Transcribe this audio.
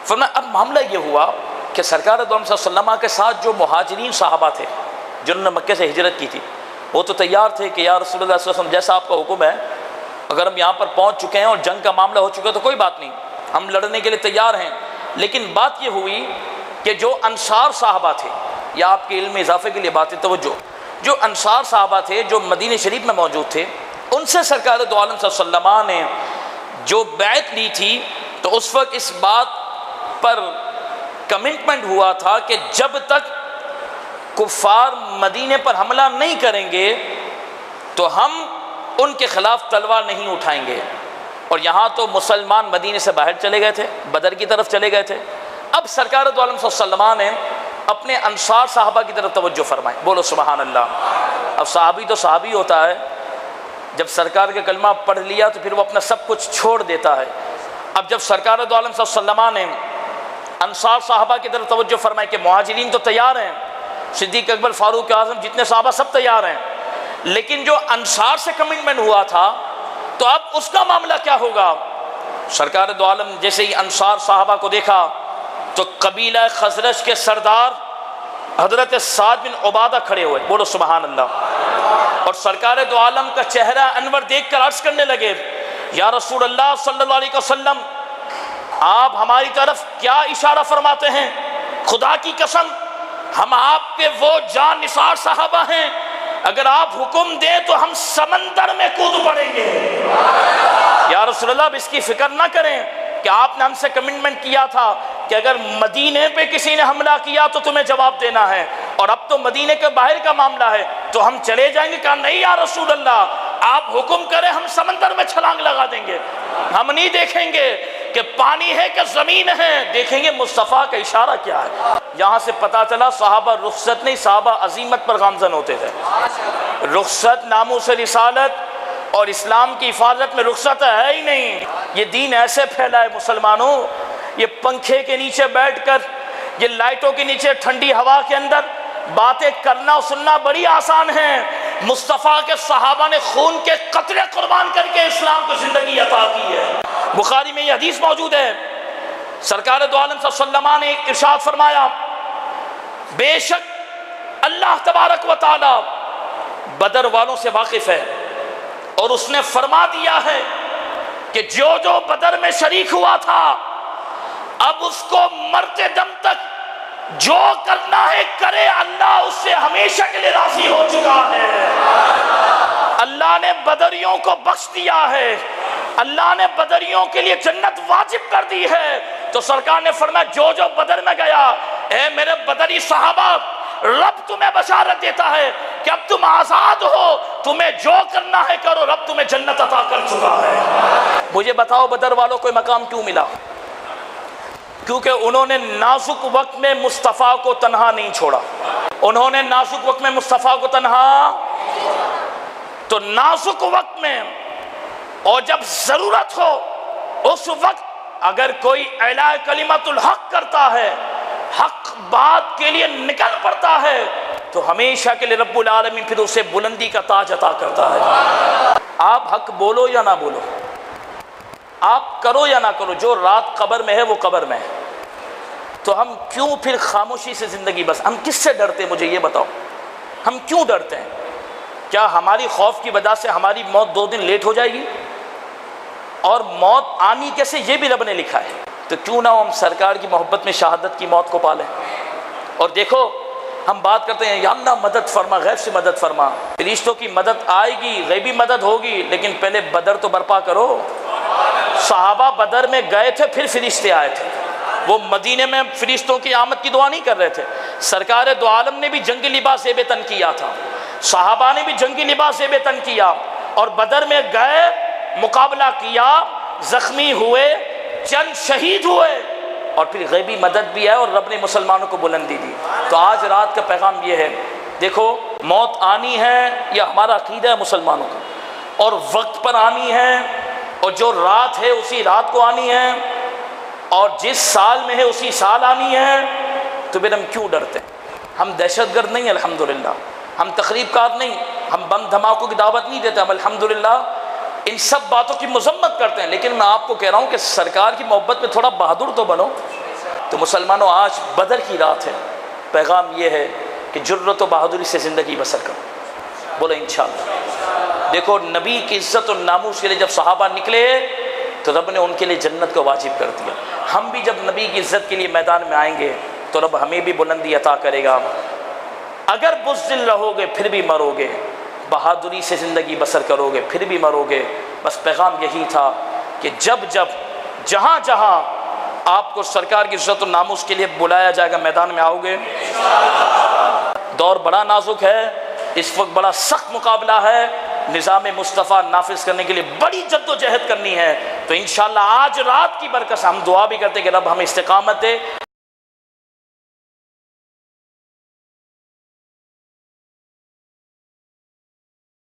فرمایا اب معاملہ یہ ہوا کہ سرکار دو عالم صلی اللہ علیہ وسلم کے ساتھ جو مہاجرین صحابہ تھے جنہوں نے مکے سے ہجرت کی تھی، وہ تو تیار تھے کہ یا رسول اللہ صلی اللہ علیہ وسلم جیسا آپ کا حکم ہے، اگر ہم یہاں پر پہنچ چکے ہیں اور جنگ کا معاملہ ہو چکا ہے تو کوئی بات نہیں، ہم لڑنے کے لیے تیار ہیں۔ لیکن بات یہ ہوئی کہ جو انصار صحابہ تھے، یا آپ کے علم میں اضافے کے لیے بات ہے توجہ، جو انصار صحابہ تھے جو مدینہ شریف میں موجود تھے، ان سے سرکار دو عالم صلی اللہ علیہ وسلم نے جو بیعت لی تھی، تو اس وقت اس بات پر کمٹمنٹ ہوا تھا کہ جب تک کفار مدینے پر حملہ نہیں کریں گے تو ہم ان کے خلاف تلوار نہیں اٹھائیں گے۔ اور یہاں تو مسلمان مدینے سے باہر چلے گئے تھے، بدر کی طرف چلے گئے تھے۔ اب سرکار دو عالم صلی اللہ علیہ وسلم نے اپنے انصار صحابہ کی طرف توجہ فرمائی، بولو سبحان اللہ۔ اب صحابی تو صحابی ہوتا ہے، جب سرکار کا کلمہ پڑھ لیا تو پھر وہ اپنا سب کچھ چھوڑ دیتا ہے۔ اب جب سرکار دو عالم صلی اللہ علیہ وسلم نے انصار صحابہ کی طرف توجہ فرمائی کہ مہاجرین تو تیار ہیں، صدیق اکبر، فاروق اعظم، جتنے صحابہ سب تیار ہیں، لیکن جو انصار سے کمٹمنٹ ہوا تھا تو اب اس کا معاملہ کیا ہوگا؟ سرکار دو عالم جیسے ہی انصار صحابہ کو دیکھا تو قبیلہ خزرج کے سردار حضرت سعد بن عبادہ کھڑے ہوئے، بولو سبحان اللہ، اور سرکار دو عالم کا چہرہ انور دیکھ کر عرض کرنے لگے، یا رسول اللہ صلی اللہ علیہ وسلم، آپ ہماری طرف کیا اشارہ فرماتے ہیں؟ خدا کی قسم ہم آپ کے وہ جان نثار صحابہ ہیں، اگر آپ حکم دیں تو ہم سمندر میں کود پڑیں گے۔ یا رسول اللہ اب اس کی فکر نہ کریں کہ آپ نے ہم سے کمٹمنٹ کیا تھا کہ اگر مدینے پہ کسی نے حملہ کیا تو تمہیں جواب دینا ہے، اور اب تو مدینے کے باہر کا معاملہ ہے تو ہم چلے جائیں گے۔ کہا نہیں یا رسول اللہ، آپ حکم کریں ہم سمندر میں چھلانگ لگا دیں گے، ہم نہیں دیکھیں گے کہ پانی ہے کہ زمین ہے، دیکھیں گے مصطفیٰ کا اشارہ کیا ہے۔ یہاں سے پتا چلا صحابہ رخصت نہیں، صحابہ عزیمت پر گامزن ہوتے تھے۔ رخصت ناموس رسالت اور اسلام کی حفاظت میں رخصت ہے ہی نہیں۔ یہ دین ایسے پھیلا ہے مسلمانوں، یہ پنکھے کے نیچے بیٹھ کر، یہ لائٹوں کے نیچے ٹھنڈی ہوا کے اندر باتیں کرنا اور سننا بڑی آسان ہے۔ مصطفیٰ کے صحابہ نے خون کے قطرے قربان کر کے اسلام کو زندگی عطا کی ہے۔ بخاری میں یہ حدیث موجود ہے، سرکار دو عالم صلی اللہ علیہ وسلم نے ارشاد فرمایا، بے شک اللہ تبارک و تعالی بدر والوں سے واقف ہے، اور اس نے فرما دیا ہے کہ جو جو بدر میں شریک ہوا تھا اب اس کو مرتے دم تک جو کرنا ہے کرے، اللہ اس سے ہمیشہ کے لیے راضی ہو چکا ہے۔ اللہ نے بدریوں کو بخش دیا ہے، اللہ نے بدریوں کے لیے جنت واجب کر دی ہے۔ تو سرکار نے فرمایا جو جو بدر میں گیا، اے میرے بدری صحابہ، رب تمہیں بشارت دیتا ہے کہ اب تم آزاد ہو، تمہیں جو کرنا ہے کرو، رب تمہیں جنت عطا کر چکا ہے۔ مجھے بتاؤ بدر والوں کو مقام کیوں ملا؟ کیونکہ انہوں نے نازک وقت میں مصطفیٰ کو تنہا نہیں چھوڑا، انہوں نے نازک وقت میں مصطفیٰ کو تنہا، تو نازک وقت میں اور جب ضرورت ہو اس وقت اگر کوئی اعلیٰ کلمت الحق کرتا ہے، حق بات کے لیے نکل پڑتا ہے، تو ہمیشہ کے لیے رب العالمین پھر اسے بلندی کا تاج عطا کرتا ہے۔ آپ حق بولو یا نہ بولو، آپ کرو یا نہ کرو، جو رات قبر میں ہے وہ قبر میں ہے، تو ہم کیوں پھر خاموشی سے زندگی بس؟ ہم کس سے ڈرتے ہیں؟ مجھے یہ بتاؤ، ہم کیوں ڈرتے ہیں؟ کیا ہماری خوف کی وجہ سے ہماری موت 2 دن لیٹ ہو جائے گی؟ اور موت آنی کیسے یہ بھی رب نے لکھا ہے، تو کیوں نہ ہم سرکار کی محبت میں شہادت کی موت کو پالیں۔ اور دیکھو ہم بات کرتے ہیں یا اللہ مدد فرما، غیب سے مدد فرما، فرشتوں کی مدد آئے گی، غیبی مدد ہوگی، لیکن پہلے بدر تو برپا کرو۔ صحابہ بدر میں گئے تھے پھر فرشتے آئے تھے، وہ مدینے میں فرشتوں کی آمد کی دعا نہیں کر رہے تھے۔ سرکار دو عالم نے بھی جنگی لباس زیب تن کیا تھا، صحابہ نے بھی جنگی لباس زیب تن کیا، اور بدر میں گئے، مقابلہ کیا، زخمی ہوئے، چند شہید ہوئے، اور پھر غیبی مدد بھی ہے اور رب نے مسلمانوں کو بلندی دی۔ تو آج رات کا پیغام یہ ہے، دیکھو موت آنی ہے، یہ ہمارا عقیدہ ہے مسلمانوں کا، اور وقت پر آنی ہے، اور جو رات ہے اسی رات کو آنی ہے، اور جس سال میں ہے اسی سال آنی ہے۔ تو پھر ہم کیوں ڈرتے ہیں؟ ہم دہشت گرد نہیں، الحمدللہ، ہم تخریب کار نہیں، ہم بم دھماکوں کی دعوت نہیں دیتے، ہم الحمدللہ ان سب باتوں کی مذمت کرتے ہیں، لیکن میں آپ کو کہہ رہا ہوں کہ سرکار کی محبت میں تھوڑا بہادر تو بنو۔ تو مسلمانوں آج بدر کی رات ہے، پیغام یہ ہے کہ جرت و بہادری سے زندگی بسر کرو، بولے انشاءاللہ۔ دیکھو نبی کی عزت و ناموس کے لیے جب صحابہ نکلے تو رب نے ان کے لیے جنت کو واجب کر دیا۔ ہم بھی جب نبی کی عزت کے لیے میدان میں آئیں گے تو رب ہمیں بھی بلندی عطا کرے گا۔ اگر بزدل رہو گے پھر بھی مرو گے، بہادری سے زندگی بسر کرو گے پھر بھی مرو گے۔ بس پیغام یہی تھا کہ جب جہاں جہاں آپ کو سرکار کی عزت و ناموس کے لیے بلایا جائے گا میدان میں آؤ گے۔ دور بڑا نازک ہے، اس وقت بڑا سخت مقابلہ ہے، نظام مصطفیٰ نافذ کرنے کے لیے بڑی جد و جہد کرنی ہے۔ تو انشاءاللہ آج رات کی برکت سے ہم دعا بھی کرتے کہ رب ہمیں استقامت دے۔